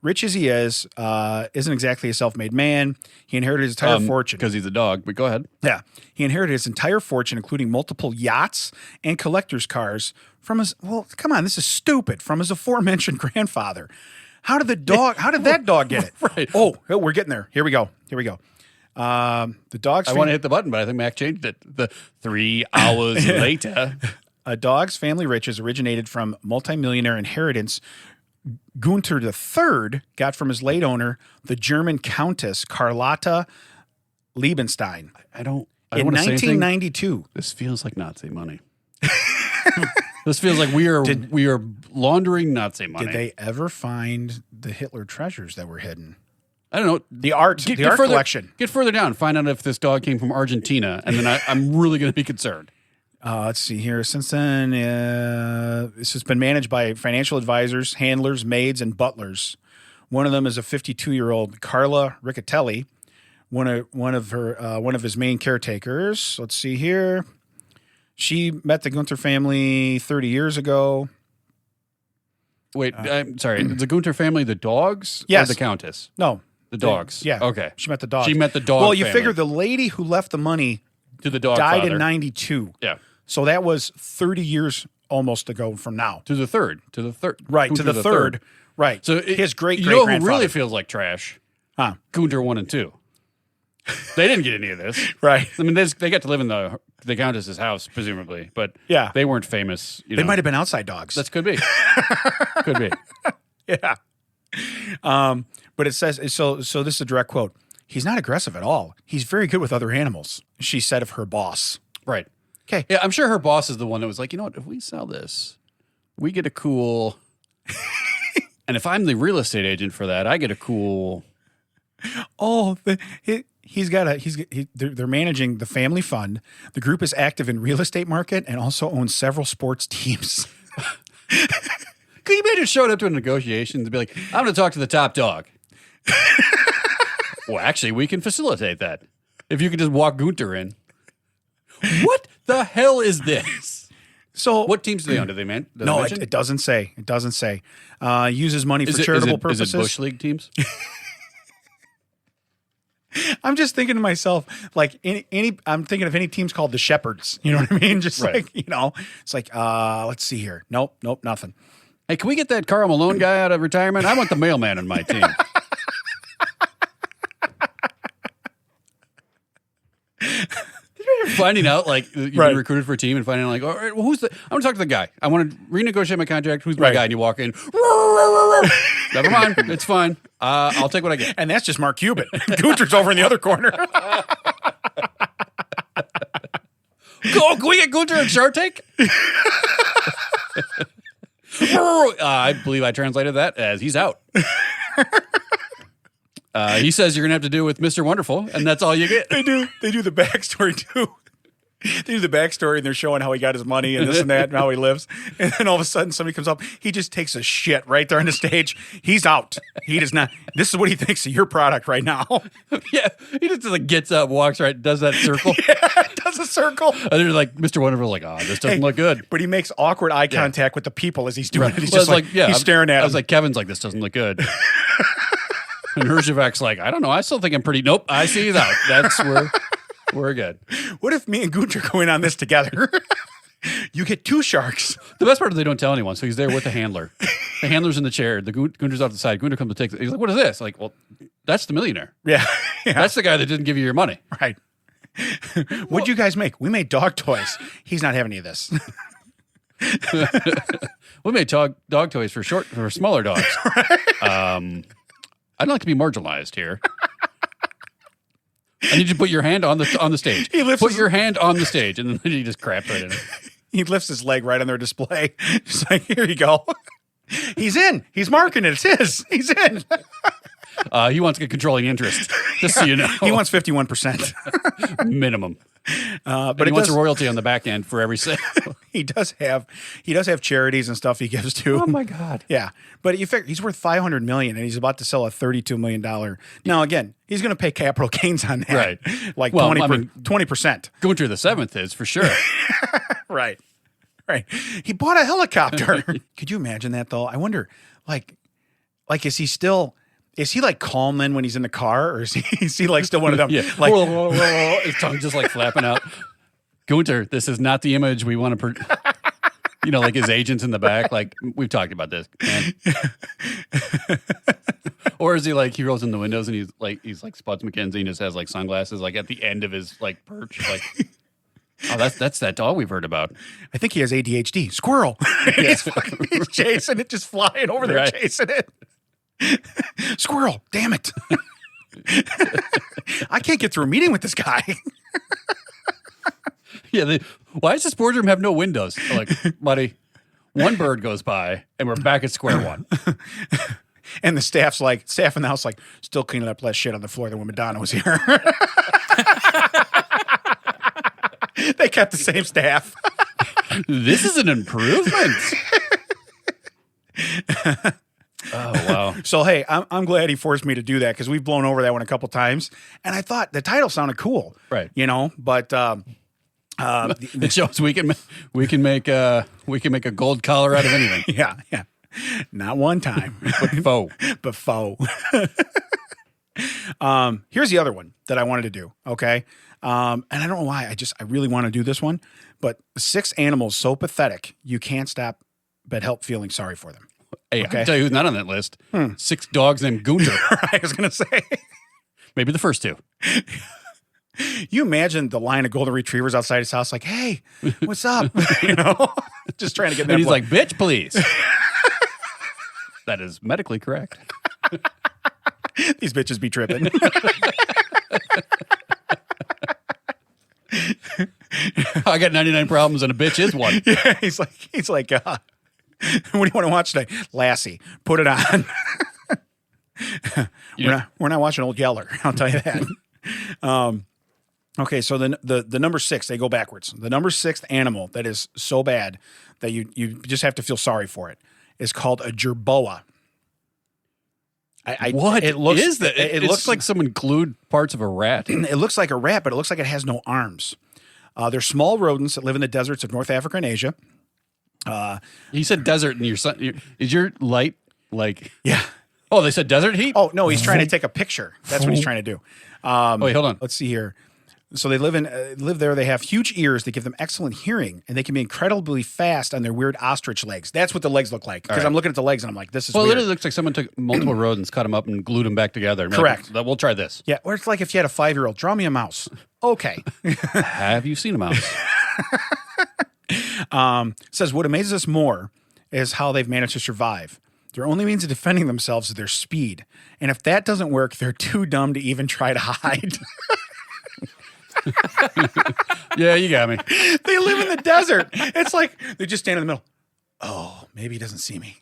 Rich as he is, isn't exactly a self-made man. He inherited his entire fortune. Because he's a dog, but go ahead. Yeah. He inherited his entire fortune, including multiple yachts and collector's cars from his... Well, come on, this is stupid. From his aforementioned grandfather. How did that dog get it? Right. Oh, we're getting there. Here we go. The dog's... I want to hit the button, but I think Mac changed it. The 3 hours later. A dog's family riches originated from multimillionaire inheritance Gunther III got from his late owner, the German Countess Carlotta Liebenstein. I don't in want to 1992. This feels like Nazi money. This feels like we are laundering Nazi money. Did they ever find the Hitler treasures that were hidden? I don't know. The art collection. Get further down. Find out if this dog came from Argentina, and then I'm really going to be concerned. Let's see here. Since then, this has been managed by financial advisors, handlers, maids, and butlers. One of them is a 52-year-old Carla Riccatelli, one of his main caretakers. Let's see here. She met the Gunther family 30 years ago. Wait, I'm sorry. The Gunther family, the dogs? Yes. Or the Countess? No. The dogs. Yeah. Okay. She met the dogs. She met the dog Well, you family. figure the lady who left the money to the dog died father. in 92. Yeah. So that was 30 years almost ago from now. To the third. Right, Gunther to the third. Right. So his great-great-grandfather. You know who really feels like trash? Huh. Gunther 1 and 2. They didn't get any of this. Right. I mean, they got to live in the Countess's house, presumably, but yeah, they weren't famous. They might have been outside dogs. That could be. Could be. Yeah. But it says, so this is a direct quote. He's not aggressive at all. He's very good with other animals, she said of her boss. Right. Okay. Yeah, I'm sure her boss is the one that was like, you know what, if we sell this, we get a cool... And if I'm the real estate agent for that, I get a cool... Oh, they're managing the family fund. The group is active in real estate market and also owns several sports teams. Could you imagine showing up to a negotiation to be like, I'm going to talk to the top dog? Well, actually, we can facilitate that. If you could just walk Gunther in. What the hell is this? So, what teams do they own? Do they man? No, it doesn't say. It doesn't say. Uses money for charitable purposes. Is it Bush League teams? I'm just thinking to myself, like I'm thinking of any teams called the Shepherds. You know what I mean? Just right. Like, it's like, let's see here. Nope, nothing. Hey, can we get that Karl Malone guy out of retirement? I want the mailman on my team. Finding out, like, you've been recruited for a team and finding out, like, all right, well, who's the... I want to talk to the guy. I want to renegotiate my contract. Who's my guy? And you walk in. Never mind. It's fine. I'll take what I get. And that's just Mark Cuban. Gunter's over in the other corner. Can we get Gunter and Shark Tank? I believe I translated that as he's out. He says you're going to have to do with Mr. Wonderful, and that's all you get. They do the backstory, too. They do the backstory, and they're showing how he got his money and this and that and how he lives. And then all of a sudden, somebody comes up. He just takes a shit right there on the stage. He's out. He does not. This is what he thinks of your product right now. Yeah. He just like gets up, walks right, does that circle. Yeah, does a circle. And they're like, Mr. Wonderful, like, oh, this doesn't look good. But he makes awkward eye contact with the people as he's doing it. He's just like he's staring at him. I was like, Kevin's like, this doesn't look good. And Herjavec's like, I don't know. I still think I'm pretty. Nope. I see he's out. That's where we're good. What if me and Gunter go in on this together? You get 2 sharks. The best part is they don't tell anyone. So he's there with the handler. The handler's in the chair. The Gunter's off the side. Gunter comes to take it. He's like, what is this? Like, well, that's the millionaire. Yeah. That's the guy that didn't give you your money. Right. What'd you guys make? We made dog toys. He's not having any of this. We made dog toys for smaller dogs. Right. I'd like to be marginalized here. I need you to put your hand on the stage. Put your hand on the stage, and then he just crapped right in it. He lifts his leg right on their display. Just like, here you go. He's in. He's marking it. It's his. He's in. He wants a controlling interest, just so you know. He wants 51%. Minimum. But he wants a royalty on the back end for every sale. He does have charities and stuff he gives to. Oh my God. Yeah. But you figure he's worth $500 million and he's about to sell a $32 million. Now again, he's going to pay capital gains on that. Right. Like 20%. Going the seventh is for sure. Right. He bought a helicopter. Could you imagine that though? I wonder, like is he like calm then when he's in the car, or is he like still one of them? Yeah. Like his tongue just like flapping out. Gunter, this is not the image we want to. Like his agents in the back. Like we've talked about this, man. Or is he like he rolls in the windows and he's like Spuds McKenzie and just has like sunglasses like at the end of his like perch like. Oh, that's that dog we've heard about. I think he has ADHD. Squirrel. He's chasing it, just flying over there, chasing it. Squirrel, damn it. I can't get through a meeting with this guy. Yeah, why does this boardroom have no windows? Like, buddy, one bird goes by and we're back at square one. And the staff in the house, like, still cleaning up less shit on the floor than when Madonna was here. They kept the same staff. This is an improvement. Oh, wow. So, hey, I'm glad he forced me to do that because we've blown over that one a couple times. And I thought the title sounded cool. Right. But it shows we can make a gold collar out of anything. Yeah. Not one time. But faux. Here's the other one that I wanted to do. Okay. And I don't know why. I really want to do this one. But 6 animals so pathetic you can't stop but help feeling sorry for them. Hey, I can tell you who's not on that list. 6 dogs named Gunter. I was going to say. Maybe the first 2. You imagine the line of golden retrievers outside his house like, hey, what's up? Just trying to get that. And he's like, bitch, please. That is medically correct. These bitches be tripping. I got 99 problems and a bitch is one. Yeah, he's like, what do you want to watch today? Lassie, put it on. We're not watching Old Yeller. I'll tell you that. Okay, so the number 6, they go backwards. The number 6th animal that is so bad that you just have to feel sorry for it is called a jerboa. What is that? It looks like someone glued parts of a rat. It looks like a rat, but it looks like it has no arms. They're small rodents that live in the deserts of North Africa and Asia. You said desert, and is your light like? Yeah. Oh, they said desert heat. Oh no, he's trying to take a picture. That's what he's trying to do. Wait, hold on. Let's see here. So they live there. They have huge ears that give them excellent hearing, and they can be incredibly fast on their weird ostrich legs. That's what the legs look like. Because I'm looking at the legs, and I'm like, this is weird. It literally looks like someone took multiple rodents, cut them up, and glued them back together. Correct. Like, we'll try this. Yeah, or it's like if you had a 5-year-old, draw me a mouse. Okay. Have you seen a mouse? Says, what amazes us more is how they've managed to survive. Their only means of defending themselves is their speed. And if that doesn't work, they're too dumb to even try to hide. Yeah, you got me. They live in the desert. It's like they just stand in the middle. Oh, maybe he doesn't see me.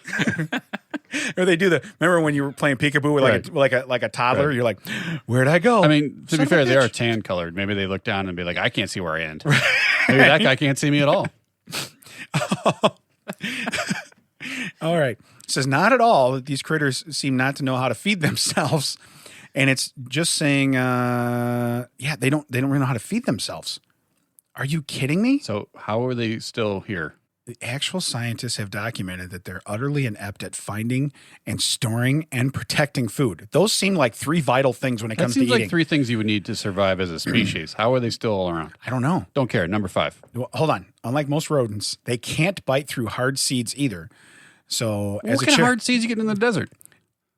Or they do remember when you were playing peekaboo with like a toddler? Right. You're like, where'd I go? I mean, to be fair, they are tan colored. Maybe they look down and be like, I can't see where I end. Maybe that guy can't see me at all. All right. It says, not at all. These critters seem not to know how to feed themselves. And it's just saying, they don't really know how to feed themselves. Are you kidding me? So how are they still here? The actual scientists have documented that they're utterly inept at finding and storing and protecting food. Those seem like 3 vital things when it comes to eating. That seems like 3 things you would need to survive as a species. How are they still all around? I don't know. Don't care. Number 5. Well, hold on. Unlike most rodents, they can't bite through hard seeds either. So what kind of hard seeds you get in the desert?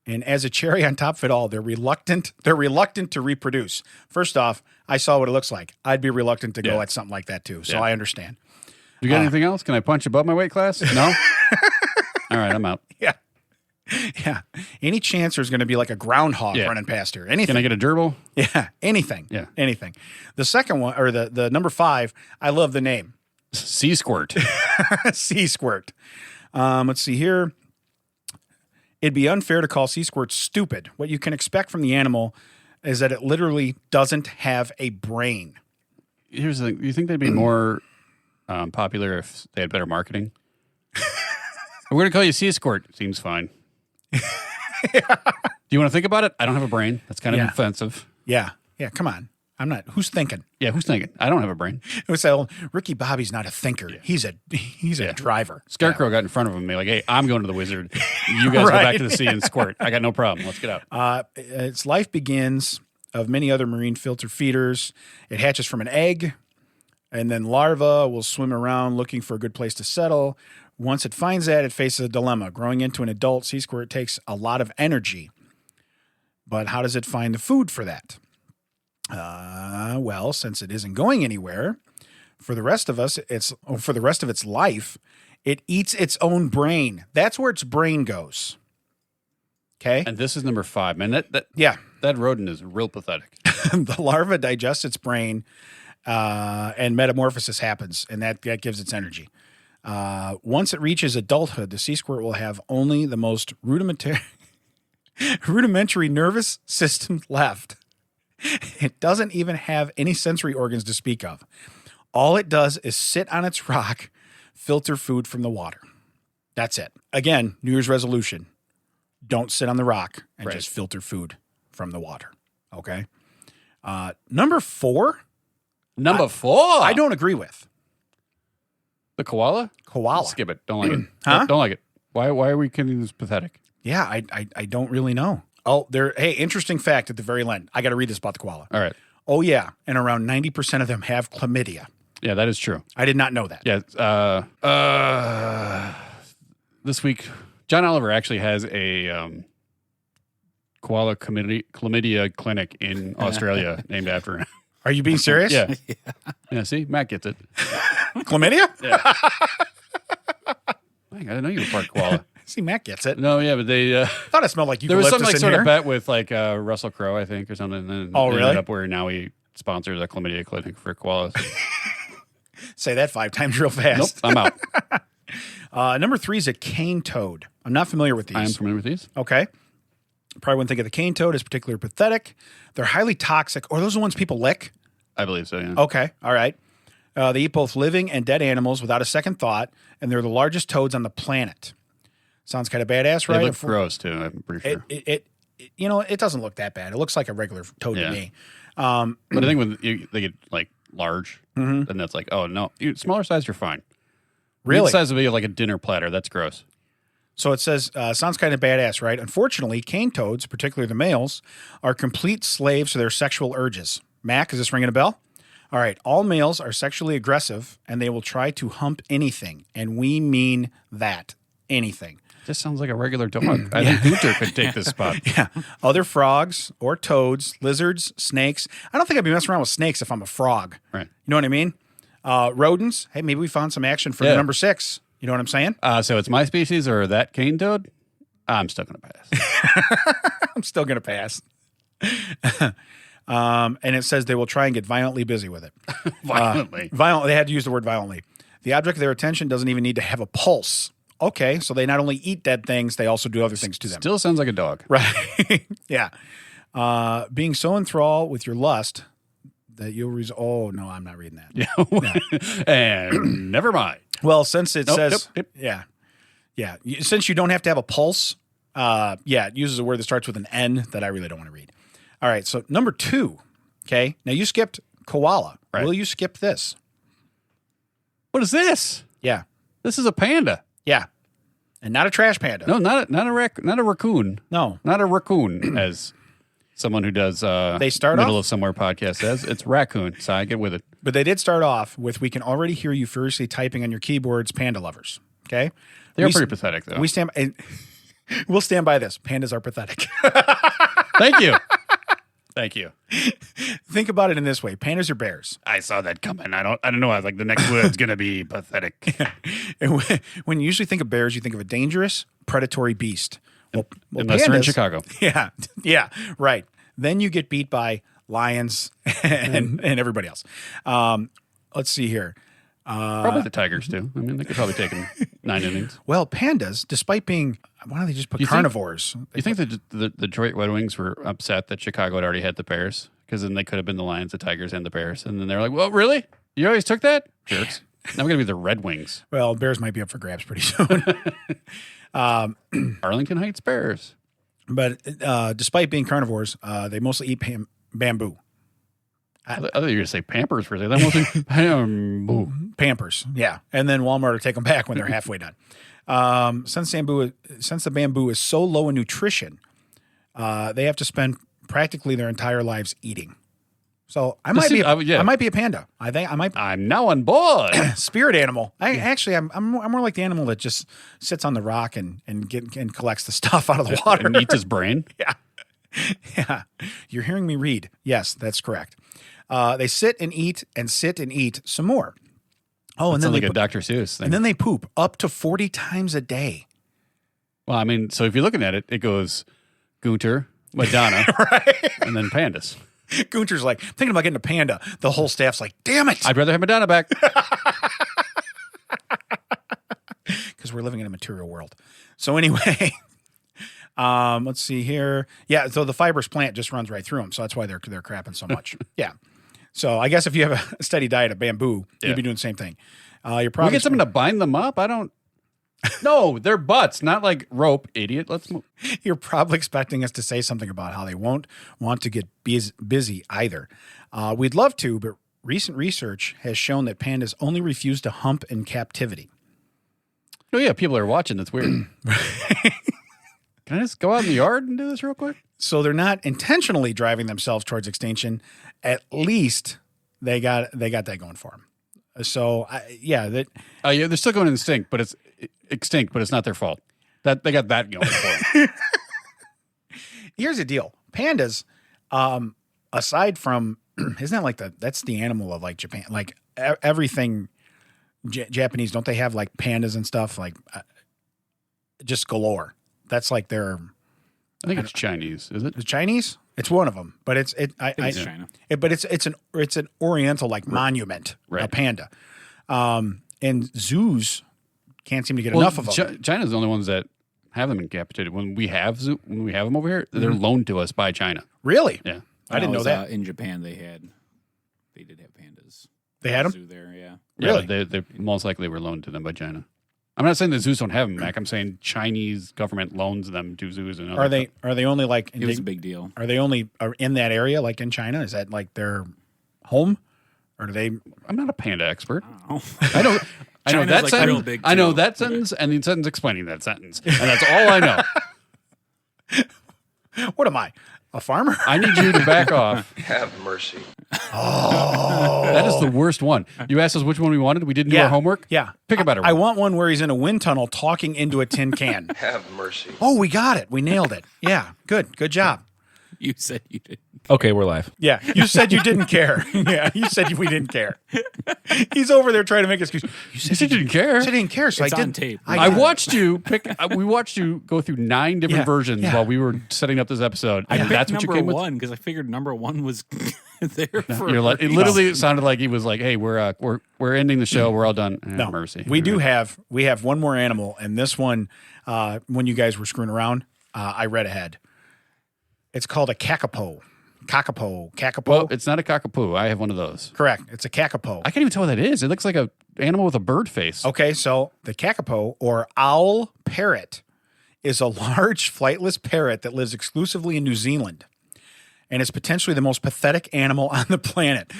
And as a cherry on top of it all, they're reluctant to reproduce. First off, I saw what it looks like. I'd be reluctant to go at something like that too. So I understand. You got anything else? Can I punch above my weight class? No? All right, I'm out. Yeah. Yeah. Any chance there's going to be like a groundhog running past her? Anything. Can I get a gerbil? Yeah. Anything. Yeah. Anything. The second one, or the number 5, I love the name. Sea squirt. Sea squirt. Let's see here. It'd be unfair to call sea squirt stupid. What you can expect from the animal is that it literally doesn't have a brain. Here's the thing. You think they'd be more popular if they had better marketing? We're going to call you sea squirt. Seems fine. Do you want to think about it? I don't have a brain. That's kind of offensive. Yeah. Yeah. Come on. I'm not. Who's thinking? Yeah. Who's thinking? I don't have a brain. It was that Ricky Bobby's not a thinker. Yeah. He's a driver. Scarecrow got in front of him and be like, hey, I'm going to the wizard. You guys go back to the sea and squirt. I got no problem. Let's get out. Its life begins of many other marine filter feeders. It hatches from an egg, and then larvae will swim around looking for a good place to settle. Once it finds that, it faces a dilemma. Growing into an adult sea squirt takes a lot of energy. But how does it find the food for that? Well, since it isn't going anywhere, for the rest of its life, it eats its own brain. That's where its brain goes. Okay? And this is number 5, man. That rodent is real pathetic. The larva digests its brain, and metamorphosis happens, and that gives its energy. Once it reaches adulthood, the sea squirt will have only the most rudimentary nervous system left. It doesn't even have any sensory organs to speak of. All it does is sit on its rock, filter food from the water. That's it. Again, New Year's resolution. Don't sit on the rock and just filter food from the water. Okay? Number 4? Number 4? I don't agree with. The koala? Koala. Skip it. Don't like it. Huh? Don't like it. Why are we kidding this pathetic? Yeah, I don't really know. Oh, hey, interesting fact at the very end. I got to read this about the koala. All right. Oh, yeah. And around 90% of them have chlamydia. Yeah, that is true. I did not know that. Yeah. This week, John Oliver actually has a koala chlamydia clinic in Australia named after him. Are you being serious? Yeah. Yeah, see? Matt gets it. Chlamydia? Yeah. I didn't know you were part koala. See, Matt gets it. No, yeah, but they... I thought it smelled like eucalyptus. There was some like sort here. of bet with like Russell Crowe, I think, or something. And then really? Ended up where now he sponsors a chlamydia clinic for koalas. Say that 5 times real fast. Nope, I'm out. Number 3 is a cane toad. I'm not familiar with these. I am familiar with these. Okay. Probably wouldn't think of the cane toad as particularly pathetic. They're highly toxic. Or are those the ones people lick? I believe so, yeah. Okay. All right. They eat both living and dead animals without a second thought, and they're the largest toads on the planet. Sounds kind of badass, right? They look gross, too, I'm pretty sure. It doesn't look that bad. It looks like a regular toad to me. But I think when they get like large, then that's like, oh, no. Smaller size, you're fine. Really? Mid size would be like a dinner platter. That's gross. So it says, sounds kind of badass, right? Unfortunately, cane toads, particularly the males, are complete slaves to their sexual urges. Mac, is this ringing a bell? All right. All males are sexually aggressive, and they will try to hump anything, and we mean that anything. Just sounds like a regular dog. I think Gunter could take this spot. Yeah. Other frogs or toads, lizards, snakes. I don't think I'd be messing around with snakes if I'm a frog. Right. You know what I mean? Rodents. Hey, maybe we found some action for the number 6. You know what I'm saying? So it's my species or that cane toad? I'm still going to pass. I'm still going to pass. And it says they will try and get violently busy with it. Violently. They had to use the word violently. The object of their attention doesn't even need to have a pulse. Okay, so they not only eat dead things, they also do other things to them. Still sounds like a dog. Right. Yeah. Being so enthralled with your lust that you'll oh, no, I'm not reading that. Yeah. And never mind. Well, since it says, yeah. Since you don't have to have a pulse, it uses a word that starts with an N that I really don't want to read. All right, so number 2, okay? Now you skipped koala. Right. Will you skip this? What is this? Yeah. This is a panda. Yeah. And not a trash panda. No, not a raccoon. No. Not a raccoon, as someone who does they start Middle off? of Somewhere podcast says. It's raccoon, so I get with it. But they did start off with, we can already hear you furiously typing on your keyboards, panda lovers. Okay? They're pretty pathetic, though. We'll stand by this. Pandas are pathetic. Thank you. Thank you. Think about it in this way. Pandas are bears. I saw that coming. I don't know. I was like, the next word's going to be pathetic. And when you usually think of bears, you think of a dangerous, predatory beast. Well, unless pandas, they're in Chicago. Yeah, right. Then you get beat by lions and everybody else. Let's see here. Probably the Tigers, too. I mean, they could probably take them 9 innings. Well, pandas, despite being, why don't they just put carnivores? You think that the Detroit Red Wings were upset that Chicago had already had the Bears? Because then they could have been the Lions, the Tigers, and the Bears. And then they're like, well, really? You always took that? Jerks. Now we're going to be the Red Wings. Well, Bears might be up for grabs pretty soon. Arlington Heights Bears. But despite being carnivores, they mostly eat bamboo. I thought you were going to say Pampers for a second. That wasn't bamboo. Pampers, yeah. And then Walmart will take them back when they're halfway done. Since the bamboo is so low in nutrition, they have to spend practically their entire lives eating. So I might be a panda. I'm now on board. Spirit animal. I'm more like the animal that just sits on the rock and collects the stuff out of the water and eats his brain. Yeah. You're hearing me read. Yes, that's correct. They sit and eat some more. Oh, and then like a Dr. Seuss thing. And then they poop up to 40 times a day. Well, I mean, so if you're looking at it, it goes Gunter, Madonna, right? And then pandas. Gunter's like, thinking about getting a panda. The whole staff's like, damn it. I'd rather have Madonna back. Because we're living in a material world. So anyway, let's see here. Yeah, so the fibrous plant just runs right through them. So that's why they're crapping so much. Yeah. So I guess if you have a steady diet of bamboo, you'd be doing the same thing. You're probably we get someone to bind them up. I don't. No, they're butts, not like rope, idiot. Let's move. You're probably expecting us to say something about how they won't want to get busy either. We'd love to, but recent research has shown that pandas only refuse to hump in captivity. Oh yeah, people are watching. That's weird. Can I just go out in the yard and do this real quick? So they're not intentionally driving themselves towards extinction. At least they got that going for them. So they're still going extinct, but it's not their fault. That they got that going for them. Here's the deal: pandas, aside from, isn't that like that's the animal of like Japan? Like everything Japanese, don't they have like pandas and stuff like just galore? That's like their. I think it's Chinese, is it? It's Chinese? It's one of them, but it's China. But it's an Oriental like monument, a panda. And zoos can't seem to get enough of them. China's the only ones that have them incapacitated. When we have them over here, they're loaned to us by China. Really? Yeah, I didn't know that. In Japan, they did have pandas. They had them zoo there, yeah. Really? Yeah, they most likely were loaned to them by China. I'm not saying the zoos don't have them, Mac. I'm saying Chinese government loans them to zoos. And are they only like? It was a big deal. Are they only in that area, like in China? Is that like their home, or do they? I'm not a panda expert. I know that like sentence. real big I know too. that sentence and the sentence explaining that sentence, and that's all I know. What am I? A farmer? I need you to back off. Have mercy. Oh. That is the worst one. You asked us which one we wanted. We didn't do our homework. Yeah. Pick a better one. I want one where he's in a wind tunnel talking into a tin can. Have mercy. Oh, we got it. We nailed it. Yeah. Good. Good job. You said you did. Okay, we're live. Yeah. You said you didn't care. Yeah. You said we didn't care. He's over there trying to make excuse. You said you didn't care. I said I didn't care. So It's I on didn't. tape. I watched you pick. We watched you go through 9 different versions while we were setting up this episode, and I that's picked what you number came with. one because I figured number one was there for. You're like, it literally sounded like he was like, "Hey, we're ending the show. We're all done." No. Mercy. We have one more animal, and this one, when you guys were screwing around, I read ahead. It's called a kakapo. Kakapo. Well, it's not a cockapoo. I have one of those. Correct. It's a kakapo. I can't even tell what that is. It looks like a animal with a bird face. Okay, so the kakapo or owl parrot is a large flightless parrot that lives exclusively in New Zealand, and is potentially the most pathetic animal on the planet.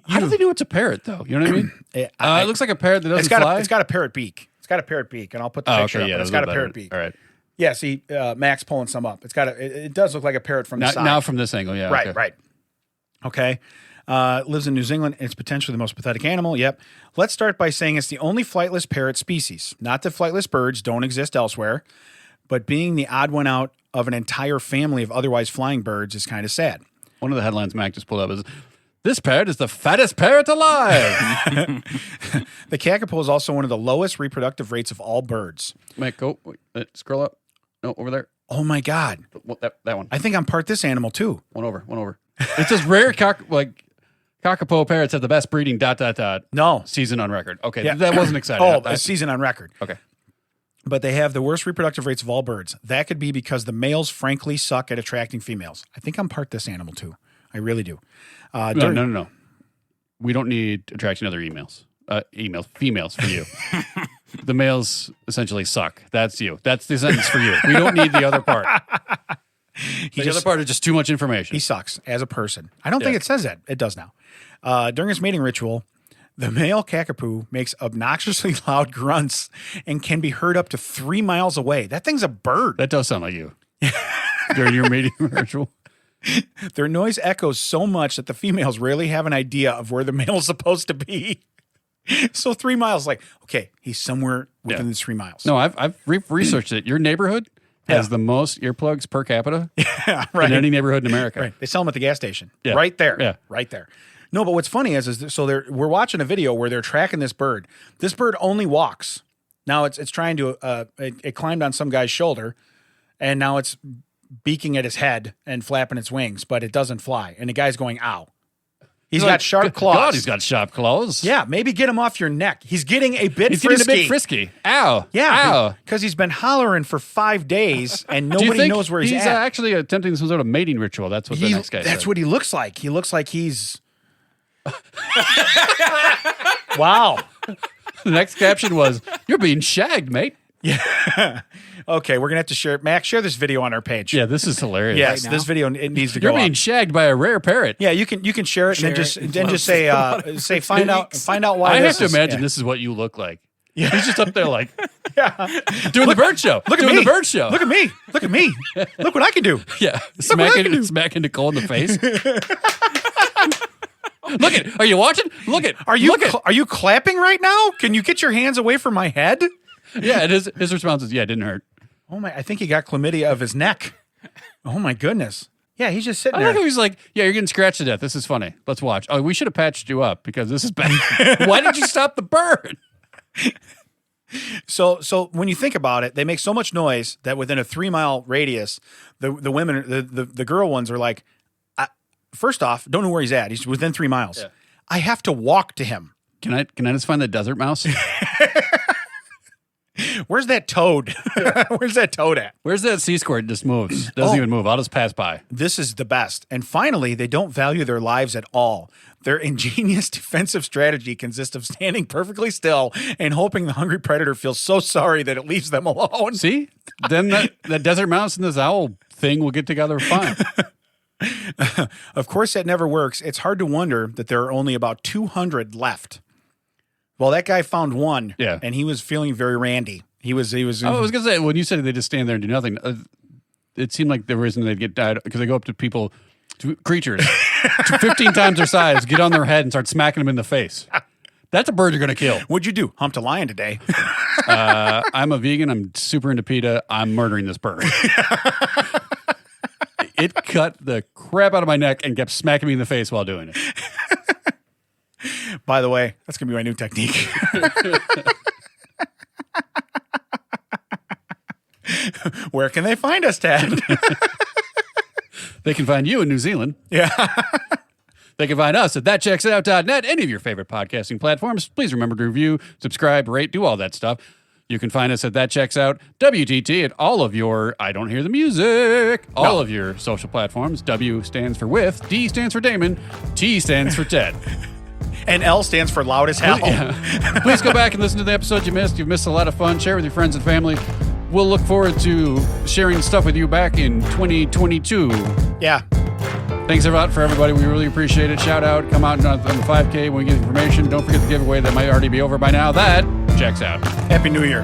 How do they know it's a parrot, though? You know what I mean? It looks like a parrot that doesn't fly. It's got a parrot beak. It's got a parrot beak, and I'll put the picture up. Yeah, It's got a parrot beak. All right. Yeah, see, Max pulling some up. It's got it does look like a parrot from the side. Now from this angle, yeah. Right, okay. right. Okay. Lives in New Zealand. It's potentially the most pathetic animal. Yep. Let's start by saying it's the only flightless parrot species. Not that flightless birds don't exist elsewhere, but being the odd one out of an entire family of otherwise flying birds is kind of sad. One of the headlines Mac just pulled up is, "This parrot is the fattest parrot alive." The kakapo is also one of the lowest reproductive rates of all birds. Mac, go. Scroll up. No, over there. Oh, my God. That one. I think I'm part this animal, too. One over. It says rare cockapoo parrots have the best breeding ... No. season on record. Okay, Yeah. that wasn't exciting. Oh, a season on record. Okay. But they have the worst reproductive rates of all birds. That could be because the males frankly suck at attracting females. I think I'm part this animal, too. I really do. No. We don't need attracting other females for you. The males essentially suck. That's you. That's the sentence for you. We don't need the other part. The other part is just too much information. He sucks as a person. I don't think it says that. It does now. During his mating ritual, the male kakapo makes obnoxiously loud grunts and can be heard up to 3 miles away. That thing's a bird. That does sound like you. During your mating ritual. Their noise echoes so much that the females rarely have an idea of where the male's supposed to be. So 3 miles, like, okay, he's somewhere within the 3 miles. No, I've researched it. Your neighborhood has the most earplugs per capita in any neighborhood in America. Right. They sell them at the gas station. Yeah. Right there. Yeah. Right there. No, but what's funny is so we're watching a video where they're tracking this bird. This bird only walks. Now it's trying to it climbed on some guy's shoulder, and now it's beaking at his head and flapping its wings, but it doesn't fly. And the guy's going, ow. He's got sharp claws. God, he's got sharp claws. Yeah, maybe get him off your neck. He's getting a bit He's frisky. getting a bit frisky. Ow. Yeah, Ow. because he's been hollering for 5 days and nobody knows where he's at. He's actually attempting some sort of mating ritual. That's what the next guy That's said. what he looks like. He looks like he's... Wow. The next caption was, "You're being shagged, mate." Yeah. Okay, we're going to have to share it. Max, share this video on our page. Yeah, this is hilarious. Yes, Right this video it needs to You're go being up. shagged by a rare parrot. Yeah, you can share it and then just say find out why. I have this to is- imagine yeah. this is what you look like. Yeah. He's just up there like doing the bird show. Look at doing me. the bird show. Look at me. Look at me. Look what I can do. Yeah, what I can do. smacking Nicole in the face. Look it. Are you watching? Look it. Are you Look it. are you clapping right now? Can you get your hands away from my head? Yeah, and his response is, "Yeah, it didn't hurt." Oh my! I think he got chlamydia of his neck. Oh my goodness! Yeah, he's just sitting I there. like how he's like, "Yeah, you're getting scratched to death. This is funny. Let's watch." Oh, we should have patched you up because this is bad. Why did you stop the bird? So when you think about it, they make so much noise that within a 3 mile radius, the women, the girl ones are like, first off, don't know where he's at. He's within 3 miles. Yeah. I have to walk to him. Can I just find the desert mouse? Where's that toad? Where's that toad at? Where's that sea squirt? Just moves. Doesn't even move. I'll just pass by. This is the best. And finally, they don't value their lives at all. Their ingenious defensive strategy consists of standing perfectly still and hoping the hungry predator feels so sorry that it leaves them alone. See? Then that desert mouse and this owl thing will get together fine. Of course, that never works. It's hard to wonder that there are only about 200 left. Well, that guy found one, and he was feeling very randy. He was. I was gonna say when you said they just stand there and do nothing. it seemed like the reason they'd get died because they go up to people, to creatures, to 15 times their size, get on their head and start smacking them in the face. That's a bird you're going to kill. What'd you do? Humped a lion today. I'm a vegan. I'm super into PETA. I'm murdering this bird. It cut the crap out of my neck and kept smacking me in the face while doing it. By the way, that's going to be my new technique. Where can they find us, Tad? They can find you in New Zealand. Yeah. They can find us at thatchecksout.net, any of your favorite podcasting platforms. Please remember to review, subscribe, rate, do all that stuff. You can find us at That Checks Out, WTT, at all of your, I don't hear the music, all of your social platforms. W stands for with, D stands for Damon, T stands for Ted. And L stands for loud as hell. Yeah. Please go back and listen to the episodes you missed. You've missed a lot of fun. Share with your friends and family. We'll look forward to sharing stuff with you back in 2022. Yeah. Thanks a lot for everybody. We really appreciate it. Shout out. Come out on the 5K when we get information. Don't forget the giveaway that might already be over by now. That checks out. Happy New Year.